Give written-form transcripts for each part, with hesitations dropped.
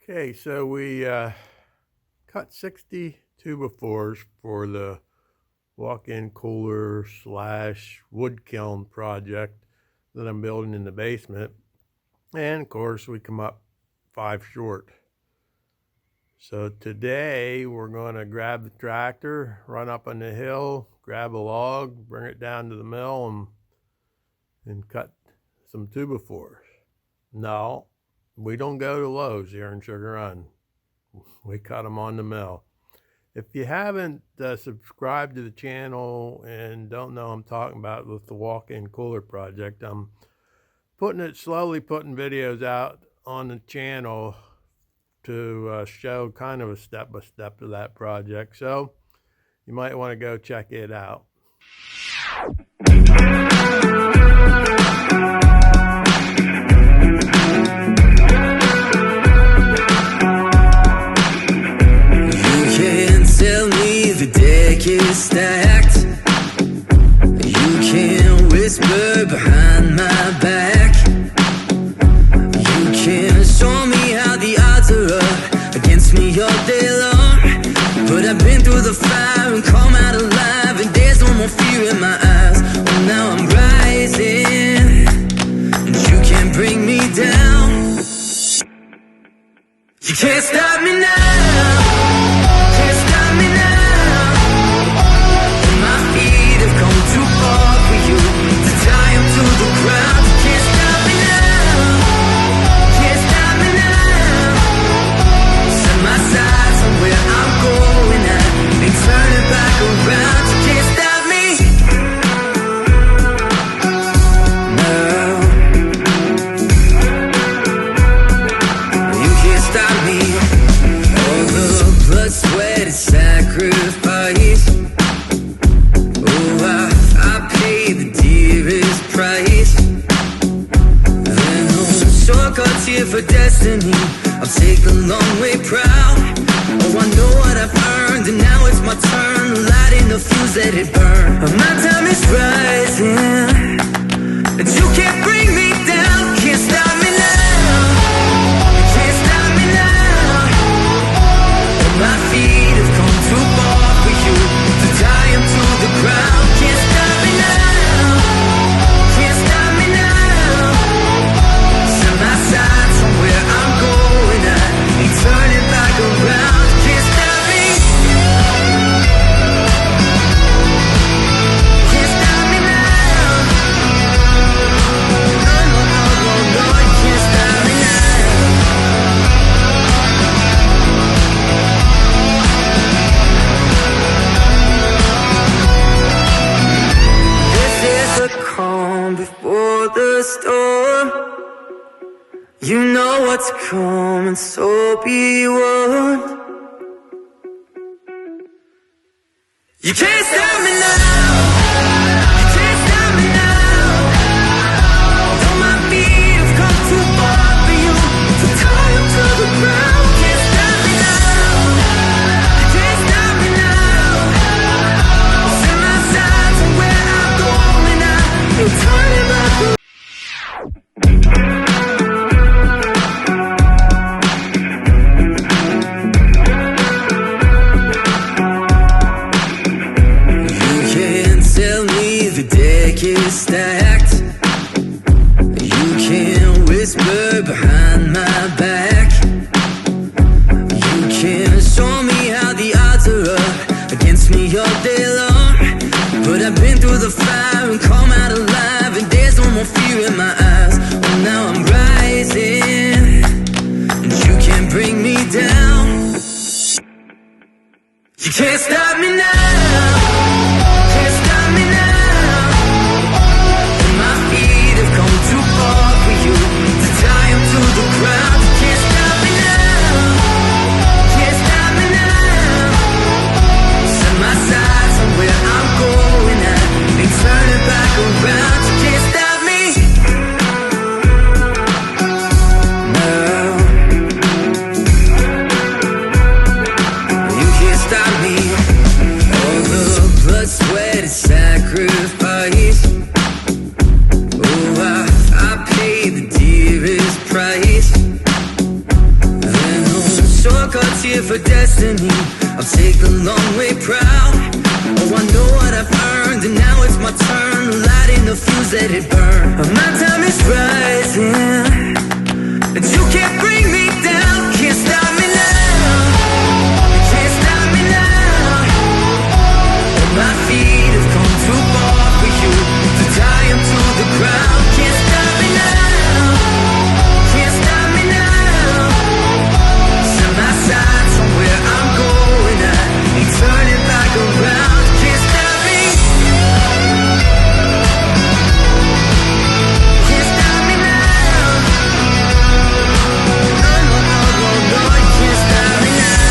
Okay, so we cut 60 2x4s for the walk-in cooler slash wood kiln project that I'm building in the basement. And of course we come up 5 short. So today we're going to grab the tractor, run up on the hill, grab a log, bring it down to the mill and cut some 2x4s. No, we don't go to Lowe's here in Sugar Run. We cut them on the mill. If you haven't subscribed to the channel and don't know what I'm talking about with the walk-in cooler project, I'm slowly putting videos out on the channel to show kind of a step-by-step of that project. So you might want to go check it out. The deck is stacked. You can whisper behind my back. You can show me how the odds are up against me all day long. But I've been through the fire and come out alive, and there's no more fear in my eyes. Oh, now I'm rising, and you can't bring me down. You can't stop me now. Sacrifice. Oh, I paid the dearest price. There are no shortcuts here for destiny. I'll take the long way proud. Oh, I know what I've earned, and now it's my turn. Lighting the fuse, let it burn. My time is rising, and you can't bring me down. Can't stop me now. Can't stop me now. My feet have come too far for you to tie him to the ground. Can't stop me now. Can't stop me now. Set my sights on where I'm going. I ain't turning back around. Can't stop me. Can't stop me now. No, no, no, no, no. You can't stop me now. Calm before the storm. You know what's coming, so be warned. You can't stop me now. You can't stop me now. Though my feet have come too far for you to tie them to the ground. Can't stop me now. You can't stop me now. Set my sights on where I'm going. You're turning back around. You can't tell me the deck is stacked. You can whisper behind my back. You can show me how the odds are up against me all day long. But I've been through the fire and come out alive, and there's no more fear in my eyes. Oh, now I'm rising, and you can't bring me down. You can't stop me now. Can't stop me now. My feet have come too far for you to tie them to the ground. You can't stop me now. Can't stop me now. Set my sights on where I'm going. I ain't turning back around. You can't stop me. No. You can't stop me. Oh, here for destiny. I'll take the long way proud. Oh, I know what I've earned, and now it's my turn. Lighting the fuse, let it burn. My time is rising, and you can't bring me down. Can't stop me now. Can't stop me now. My feet have come too far for you to tie them to the ground. Can't stop me now. Can't stop me now. Set my sights on where I'm going. I ain't turning back around. Can't stop me. Can't stop me now. No, no, no, no, no, you can't stop me now.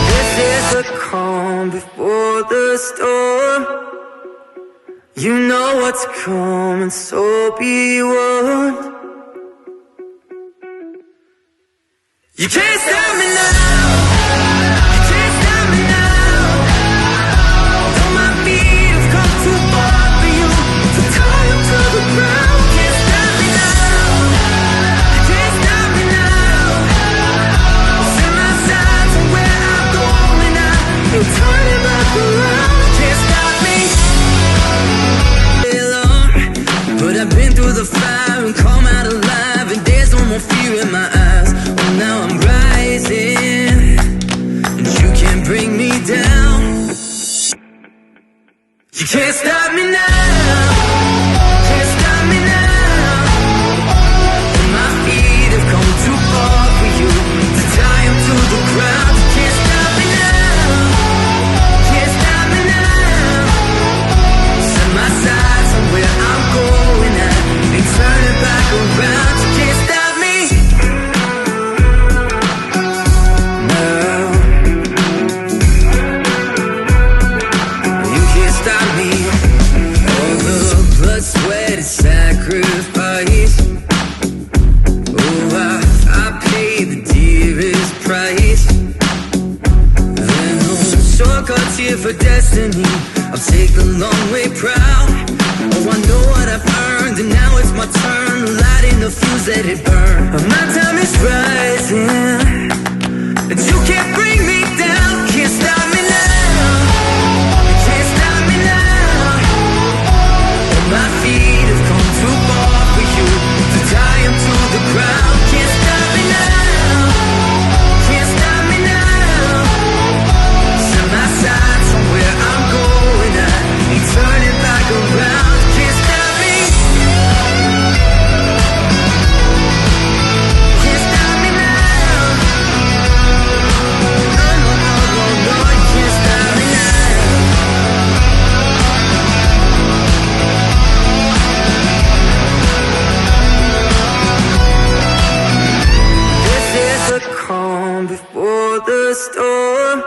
This is the calm before the storm. You know what's coming, so be warned. You can't stop me now. You can't stop me now. Though my feet have come too far for you to tie them to the ground. Can't stop me now. You can't stop me now. Set my sights on where I'm going. I ain't turning back around. Can't stop me. But I've been through the fire and come out alive, and there's no more fear in my eyes. Oh, now I'm rising, and you can't bring me down. You can't stop me now. Can't stop me now. And my feet have come too far for you to tie them to the ground. You can't stop me now. Can't stop me now. Set my sights on where I'm going. I ain't turning back around. You can't stop me now. You can't stop me. All the blood, sweat, and sacrifice. Oh, I paid the dearest price. There no shortcuts here for destiny. I'll take the long way proud. Oh, I know what I've earned, and now it's my turn. Lighting the fuse, let it burn. My time is rising, and you can't bring me down. Can't stop me now. Can't stop me now. My feet have come too far for you to tie them to the ground. Can't stop me now. Can't stop me now. Set my sights on where I'm going. I ain't turning back around. Can't stop me. Can't stop me now. No, no, no, no, no, you can't stop me now. This is the calm before the storm.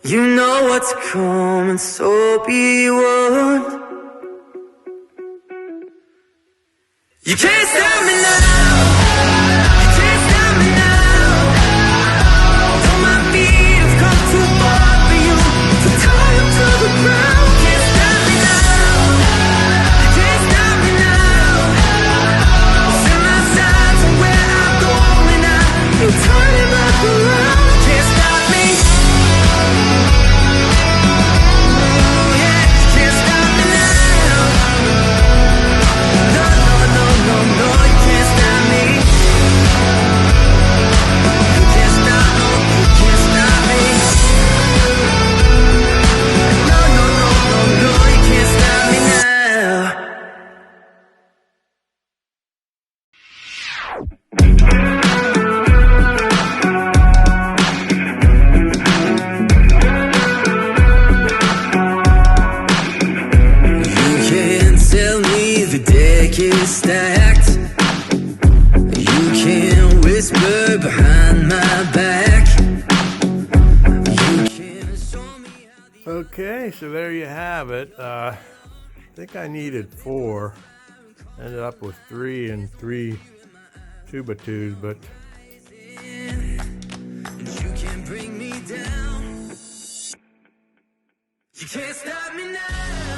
You know what's coming, so be warned. You can't stop me now. You can't stop me now. Though my feet have come too far for you to tie them to the ground. Can't stop me now. You can't stop me now. Set my sights on where I'm going. I ain't turning back around. Can't stop me. Oh yeah, you can't stop me now. No, no, no, no, no, you can't stop me. You can't stop, no, you can't stop me. No, no, no, no, no, you can't stop me now. You can't tell me the deck is stacked. You can't whisper behind my back. You can't show me how the Okay, so there you have it. I think I needed 4. Ended up with 3 and 3 tuba twos, but you can't bring me down. You can't stop me now.